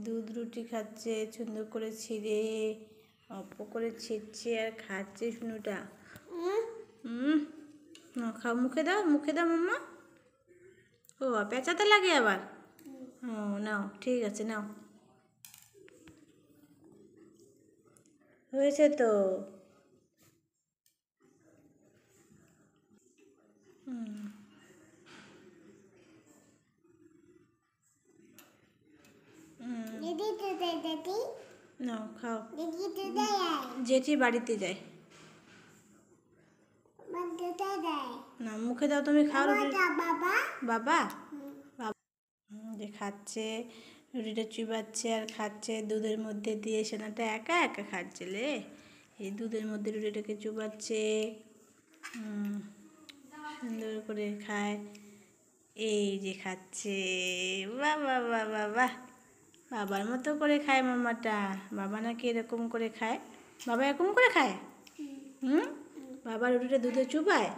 দুধ রুটি খাচ্ছে সুন্দর করে ছিঁড়ে, অল্প করে ছিঁড়ছে আর খাচ্ছে শুনুটা। খাও, মুখে দাও মাম্মা। ও পেঁচাতে লাগে আবার। ও নাও, ঠিক আছে নাও, হয়েছে তো। নাও খাও। জেঠি বাড়িতে যায় না, মুখে দাও তুমি, খাও রুটি। বাবা যে খাচ্ছে, রুটিটা চুবাচ্ছে আর খাচ্ছে দুধের মধ্যে দিয়ে। সেনাটা একা একা খাচ্ছে লে, এই দুধের মধ্যে রুটিটাকে চুবাচ্ছে, সুন্দর করে খায়। এই যে খাচ্ছে, বাহ বাহ বাহ বাহ বাহ, বাবার মতো করে খায় মামাটা। বাবা নাকি এরকম করে খায়? বাবা এরকম করে খায়? বাবা রুটিটা দুধে চুবায়?